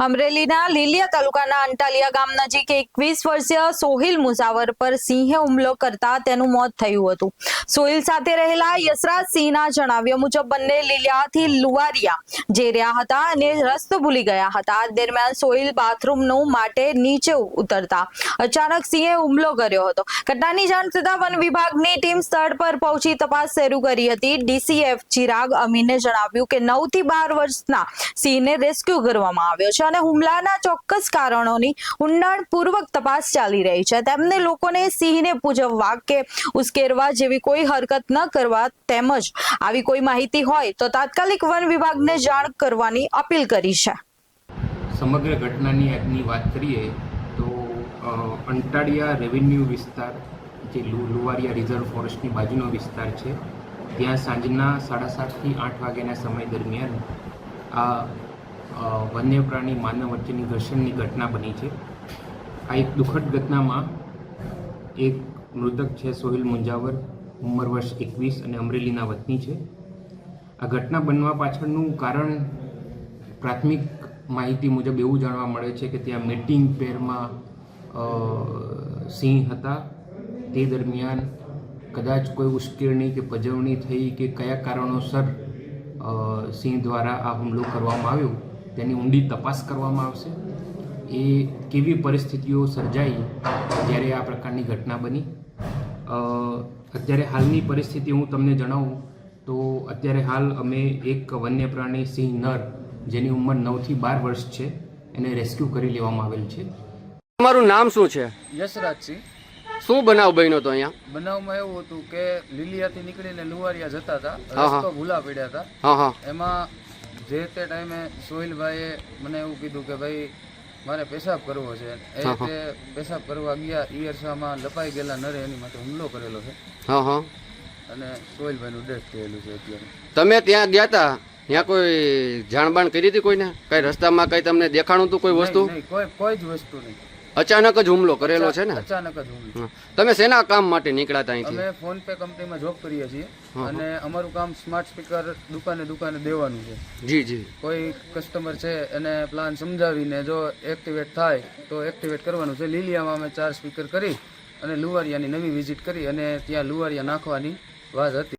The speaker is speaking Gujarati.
અમરેલીના લીલિયા તાલુકાના અંટાલિયા ગામ નજીક 21 વર્ષીય સોહિલ મુસાવર પર સિંહે હુમલો કરતા તેનું મોત થયું હતું। સોહિલ સાથે રહેલા યશરાજ સિંહના જણાવ્યા મુજબ બંને લીલિયાથી લુવારિયા જઈ રહ્યા હતા અને રસ્તો ભૂલી ગયા હતા। દરમિયાન સોહિલ બાથરૂમનું માટે નીચે ઉતરતા અચાનક સિંહે હુમલો કર્યો હતો। ઘટનાની જાણ થતાં વન વિભાગની ટીમ સ્થળ પર પહોંચી તપાસ શરૂ કરી હતી। ડીસીએફ ચિરાગ અમીને જણાવ્યું કે 9 થી 12 વર્ષના સિંહને રેસ્ક્યુ કરવામાં આવ્યો છે અને હુમલાના ચોક્કસ કારણોની ઊંડાણપૂર્વક તપાસ ચાલી રહી છે। તેમને લોકોને સિંહને પૂજવવા કે ઉશ્કેરવા જેવી કોઈ હરકત ન કરવા તેમજ આવી કોઈ માહિતી હોય તો તાત્કાલિક વન વિભાગને જાણ કરવાની અપીલ કરી છે। સમગ્ર ઘટનાની આજની વાત કરીએ તો અંટાળિયા રેવન્યુ વિસ્તાર જે લુવારિયા રિઝર્વ ફોરેસ્ટની બાજુનો વિસ્તાર છે, ત્યાં સાંજના 7:30 થી 8 વાગ્યાના સમય દરમિયાન આ વન્ય પ્રાણી માનવ વચ્ચેની ઘર્ષણની ઘટના બની છે। આ એક દુઃખદ ઘટનામાં એક મૃતક છે સોહિલ મુંજાવર, ઉંમર વર્ષ 21 અને અમરેલીના વતની છે। આ ઘટના બનવા પાછળનું કારણ પ્રાથમિક માહિતી મુજબ એવું જાણવા મળે છે કે ત્યાં મેટિંગ પેરમાં સિંહ હતા। તે દરમિયાન કદાચ કોઈ ઉશ્કેરણી કે પજવણી થઈ કે કયા કારણોસર સિંહ દ્વારા આ હુમલો કરવામાં આવ્યો તેની ઊંડી તપાસ કરવામાં આવશે। એ કેવી પરિસ્થિતિઓ સર્જાઈ જ્યારે આ પ્રકારની ઘટના બની, અત્યારે હાલની પરિસ્થિતિ હું તમને જણાવું તો અત્યારે હાલ અમે એક વન્ય પ્રાણી સિંહ નર જેની ઉંમર 9 થી 12 વર્ષ છે એને રેસ્ક્યુ કરી લેવામાં આવેલ છે। તમારું નામ શું છે? યશરાજસિંહ। શું બનાવ બન્યો તો અહીંયા? બનાવમાં એવું હતું કે લીલિયાથી નીકળીને લુવારિયા જતા હતા, રસ્તો ભૂલા પડ્યા હતા। હા। એમાં જે તે ટાઈમે સોહિલભાઈએ મને એવું કીધું કે ભાઈ મારે પેશાબ કરવો છે। એ રીતે પેશાબ કરવા ગયા, ઈ અરસામાં લપાઈ ગયેલા નરે એની માટે હુમલો કરેલો છે। હા। અને સોહિલભાઈનું ડેથ થયેલું છે અત્યારે। તમે ત્યાં ગયા હતા, ત્યાં કોઈ જાણબાણ કરી હતી કોઈને? કઈ રસ્તામાં કઈ તમને દેખાણું હતું કોઈ વસ્તુ? નહીં, કોઈ જ વસ્તુ નહીં। અચાનક જ હુમલો કરેલો છે ને? અચાનક જ હુમલો। તમે શેના કામ માટે નીકળ્યા હતા અહીંથી? અમે ફોન પે કંપનીમાં જોબ કરીએ છીએ અને અમારું કામ સ્માર્ટ સ્પીકર દુકાને દેવાનું છે। જી। કોઈ કસ્ટમર છે એને પ્લાન સમજાવીને જો એક્ટિવેટ થાય તો એક્ટિવેટ કરવાનું છે। લીલિયામાં અમે 4 સ્પીકર કરી અને લુવારિયાની નવી વિઝિટ કરી અને ત્યાં લુવારિયા નાખવાની વાત હતી।